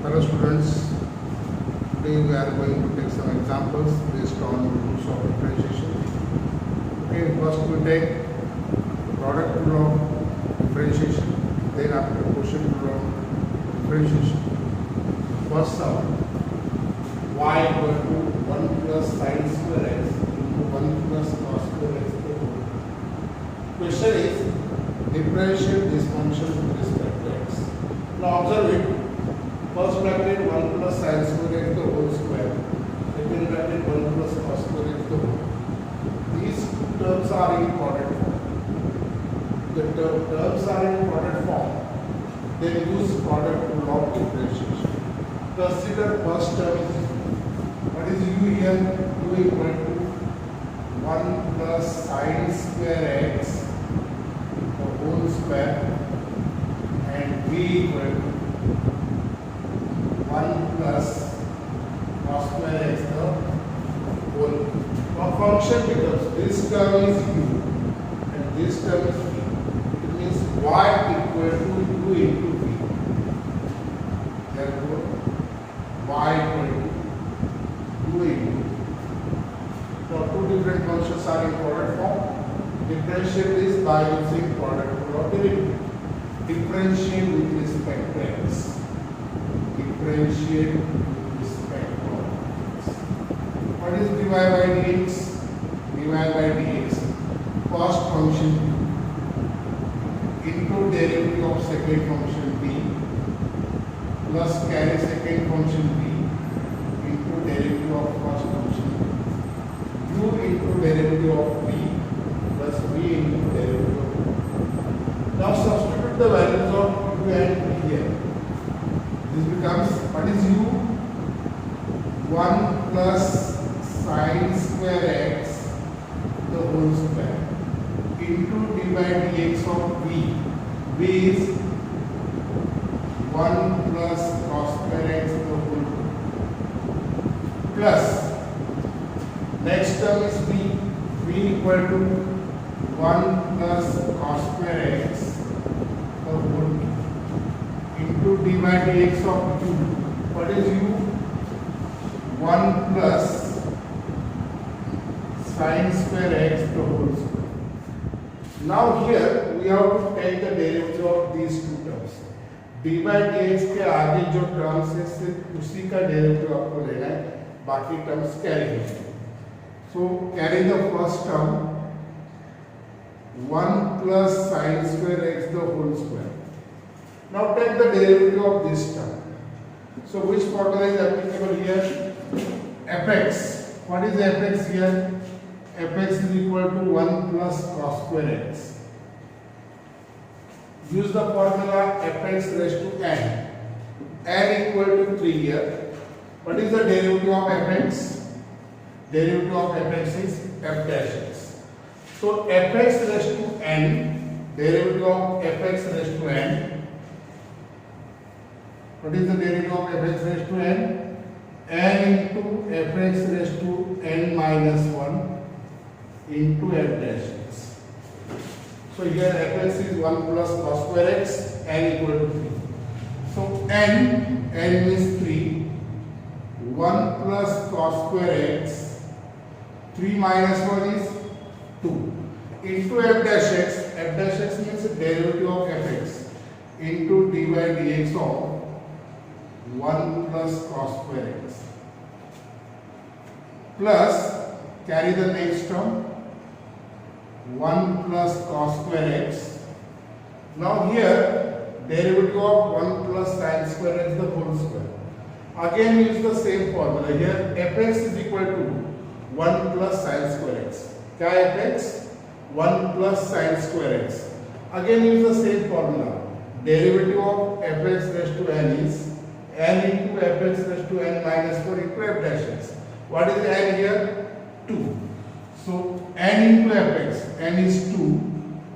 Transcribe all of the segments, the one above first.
Hello students, today we are going to take some examples based on rules of differentiation. Okay, first we take product rule of differentiation, then after quotient rule of differentiation. First sum, y equal to 1 plus sin square x into 1 plus cos square x. Question is, differentiate this function with respect to x. Now observe it. First bracket 1 plus sin square x the whole square. Second bracket 1 plus cos square x the whole. These two terms are in product form. The terms are in product form. Then use product rule of differentiation. Consider first term is what is u here? U equal to 1 plus sin square x the whole square and v equal to 1 plus cos square x the whole. Now function becomes this term is u and this term is v. It means y equal to u into v. Therefore, y equal to u into v. Now two different functions are in product form. Differentiate this by using product rule of derivative. Differentiate with respect to x. Differentiate with respect to x. What is dy by dx? Dy by dx. First function into derivative of second function b plus carry second function b into derivative of first function u into derivative of b plus v into derivative of u. Now substitute the values of u and v here. This becomes, what is u? 1 plus sin square x the whole square into d by dx of v. V is 1 plus cos square x the whole plus next term is v. V equal to 1 plus cos square x the whole into d by dx of u. What is u? 1 plus sin square x the whole square. Now here we have to take the derivative of these two terms. d by dx के आगे जो terms है सिर्फ उसी का derivative आपको लेना है, बाकी टर्म्स कैरी होंगे. So carry the first term 1 plus sin square x the whole square. Now take the derivative of this term. So which formula is applicable here? fx. What is fx here? fx is equal to 1 plus cos square x. Use the formula fx raised to n. N equal to 3 here. What is the derivative of fx? Derivative of fx is f dash x. So fx raised to n, derivative of fx raised to n. What is the derivative of fx raised to n? N into fx raised to n minus 1 into f dash x. So here fx is 1 plus cos square x, n equal to 3. So n means 3, 1 plus cos square x, 3 minus 1 is 2 into f dash x. F dash x means derivative of fx into d by dx of 1 plus cos square x plus carry the next term 1 plus cos square x. Now here derivative of 1 plus sin square x the whole square. Again use the same formula. Here fx is equal to 1 plus sin square x. क्या है fx? 1 plus sin square x. Again use the same formula. Derivative of fx raised to n is n into fx raised to n minus 4 into f dash x. What is n here? 2. So n into fx, n is 2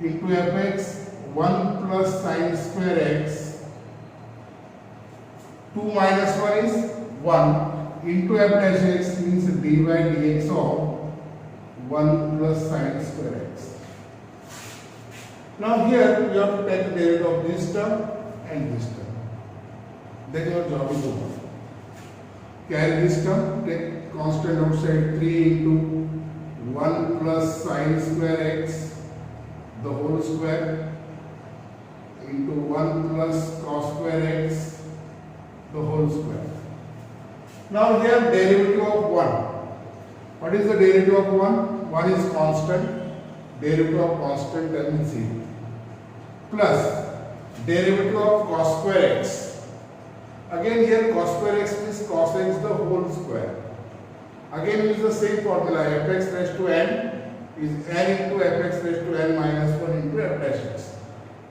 into fx 1 plus sin square x. 2 minus 1 is 1 into f dash x means d by dx of 1 plus sin square x. Now here we have to take the derivative of this term and this term. then your job is over. Carry this term, take constant outside 3 into 1 plus sine square x the whole square into 1 plus cos square x the whole square. Now here derivative of 1. What is the derivative of 1? 1 is constant, derivative of constant term is 0. Plus derivative of cos square x. Again here cos square x means cos x the whole square. Again use the same formula, fx raised to n is n into fx raised to n minus 1 into f dash x.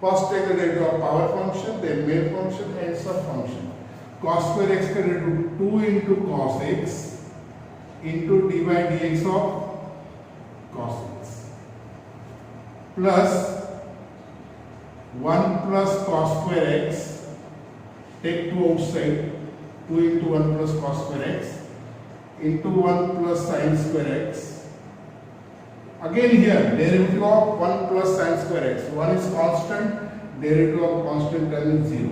First take the derivative of power function, then main function and sub function. Cos square x का derivative 2 into cos x into d by dx of cos x plus 1 plus cos square x, take 2 outside, 2 into 1 plus cos square x into 1 plus sine square x. Again here derivative of 1 plus sine square x. 1 is constant, derivative of constant term is 0.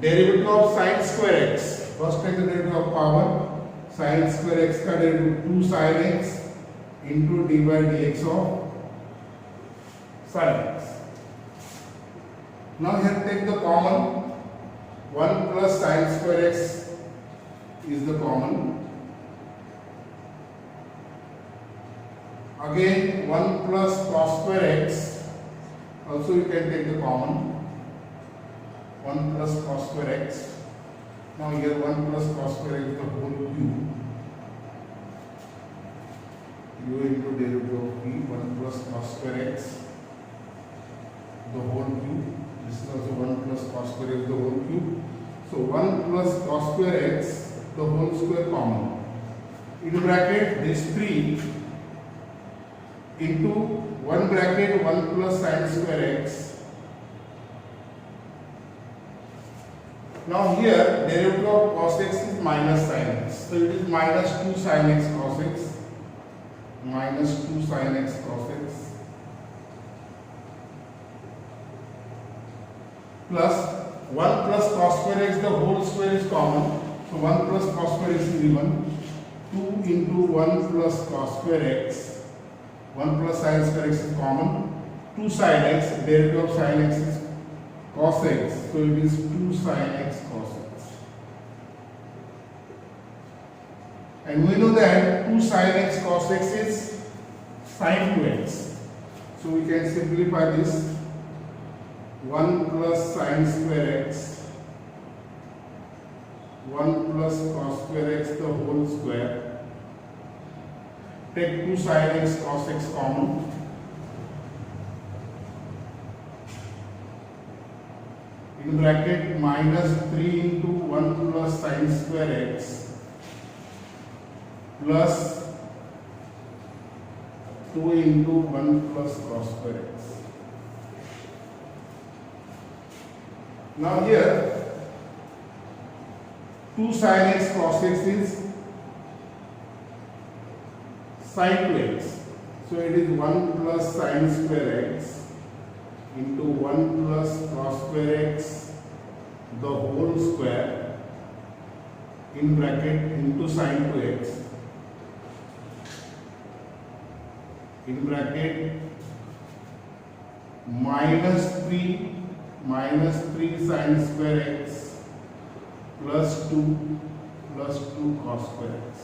Derivative of sine square x. First take the derivative of power. Sine square x का derivative 2 sine x into d by dx of sine x. Now here take the common. 1 plus sine square x is the common. Again 1 plus cos square x, also you can take the common. 1 plus cos square x. Now here 1 plus cos square x the whole cube. U into derivative of p, 1 plus cos square x the whole cube. This is also 1 plus cos square x the whole cube. So 1 plus cos square x the whole square common. In bracket this 3 into 1 bracket 1 plus sine square x. Now here derivative of cos x is minus sine x. So it is minus 2 sine x cos x, minus 2 sine x cos x plus 1 plus cos square x the whole square is common. So 1 plus cos square x is given 2 into 1 plus cos square x. 1 plus sine square x is common. 2 sine x, derivative of sine x is cos x. So it is 2 sine x cos x. And we know that 2 sine x cos x is sine 2x. So we can simplify this. 1 plus sine square x, 1 plus cos square x the whole square. Take 2 sine x cos x common. In bracket minus 3 into 1 plus sine square x plus 2 into 1 plus cos square x. Now here 2 sine x cos x is sine 2x. So it is 1 plus sine square x into 1 plus cos square x the whole square in bracket into sine 2x in bracket minus 3 sine square x plus 2 cos square x.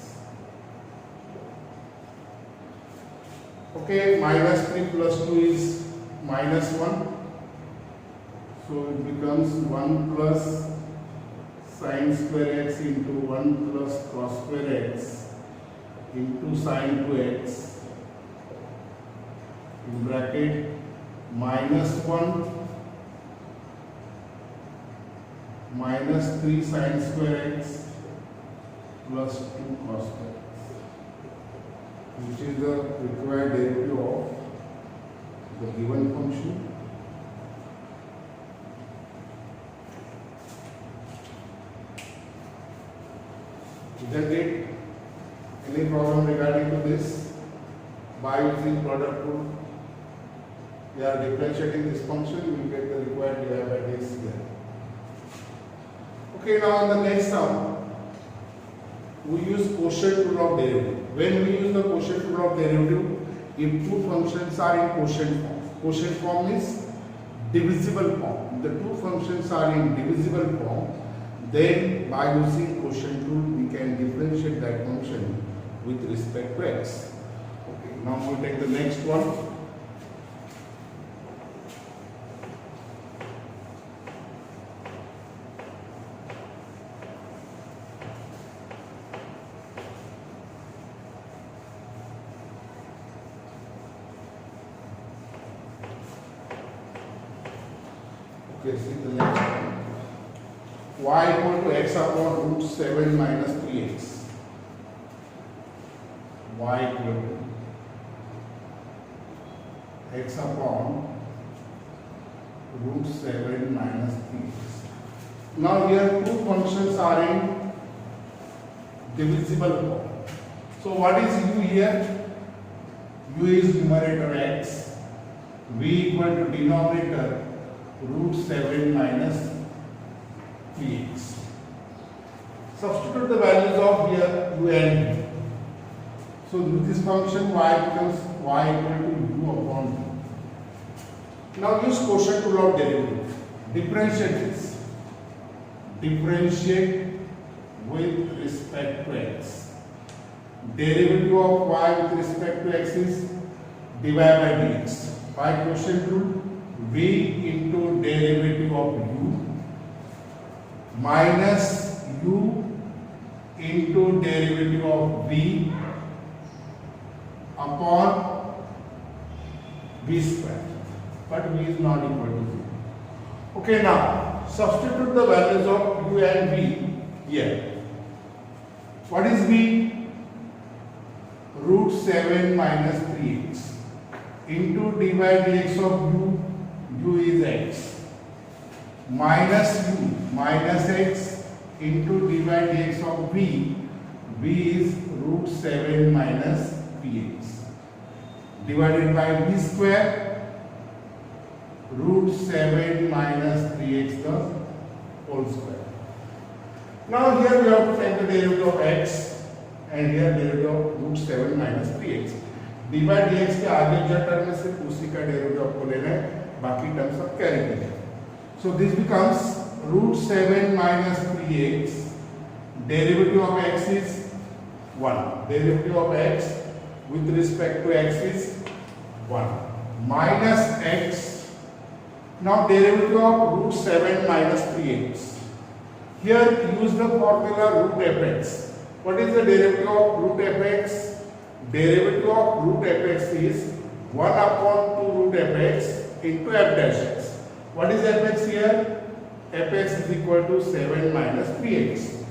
Okay, minus 3 plus 2 is minus 1. So it becomes 1 plus sine square x into 1 plus cos square x into sine 2x in bracket minus 1 minus 3 sine square x plus 2 cos square x, which is the required derivative of the given function. Isn't it? Any problem regarding to this? By using product rule, we are differentiating this function, we will get the required divided by dx here. Okay, now in the next term, we use quotient rule of derivative. When we use the quotient rule of derivative, if two functions are in quotient form is divisible form. The two functions are in divisible form, then by using quotient rule, we can differentiate that function with respect to x. Okay, now we take the next one. Okay, see the next one. Y equal to x upon root 7 minus 3x. Y equal to x upon root 7 minus 3x. Now here two functions are in divisible form. So what is u here? U is numerator x, v equal to denominator root 7 minus 3x. Substitute the values of here u and v. So with this function y becomes y equal to u upon v. Now use quotient rule of derivative. Differentiate this. Differentiate with respect to x. Derivative of y with respect to x is dy by dx. By quotient rule, v into derivative of u minus u into derivative of v upon v square, but v is not equal to 0. Okay, now substitute the values of u and v here. What is v? Root 7 minus 3x into d by dx of u is x, minus u minus x into d by dx of v is root 7 minus 3x divided by v square root 7 minus 3x the whole square. Now here we have to take the derivative of x and here derivative of root 7 minus 3x. dy dx के आगे जो term है सिर्फ उसी का derivative आपको लेना है, बाकी टर्म सब कैरी करना है. So this becomes root 7 minus 3x. Derivative of x is 1. Derivative of x with respect to x is 1 minus x. Now derivative of root 7 minus 3x. Here use the formula root fx. What is the derivative of root fx? Derivative of root fx is 1 upon 2 root fx into f dash x. What is fx here? Fx is equal to 7 minus 3x.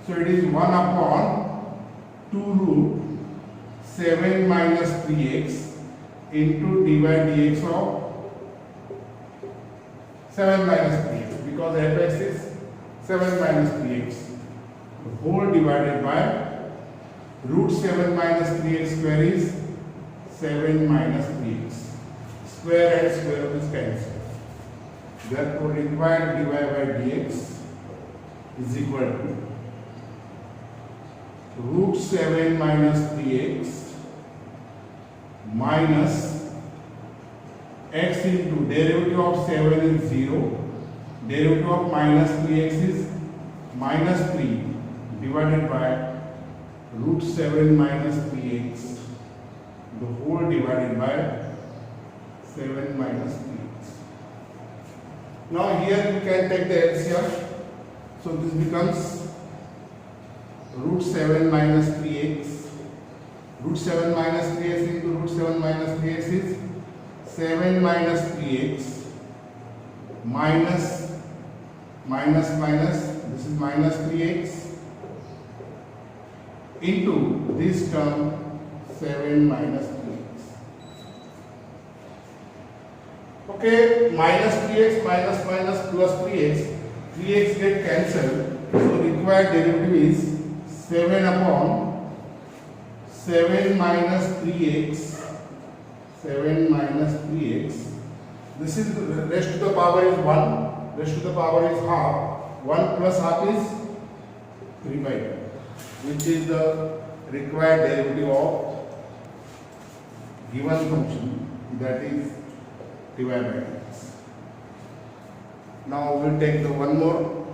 So it is 1 upon 2 root 7 minus 3x into dy dx of 7 minus 3x, because fx is 7 minus 3x. The whole divided by root 7 minus 3x square is 7 minus 3x. Square and square root is cancelled. Therefore, required dy by dx is equal to root 7 minus 3x minus x into derivative of 7 is 0. Derivative of minus 3x is minus 3 divided by root 7 minus 3x, the whole divided by 7 minus 3x. Now here you can take the LCM. So this becomes root 7 minus 3x. Root 7 minus 3x into root 7 minus 3x is 7 minus 3x minus this is minus 3x into this term 7 minus 3x. Okay, minus 3x minus plus 3x, 3x get cancelled. So required derivative is 7 upon 7 minus 3x, 7 minus 3x. This is rest to the power is 1, rest to the power is half. 1 plus half is 3 by 2, which is the required derivative of given function, that is dy by dx. Now we take the one more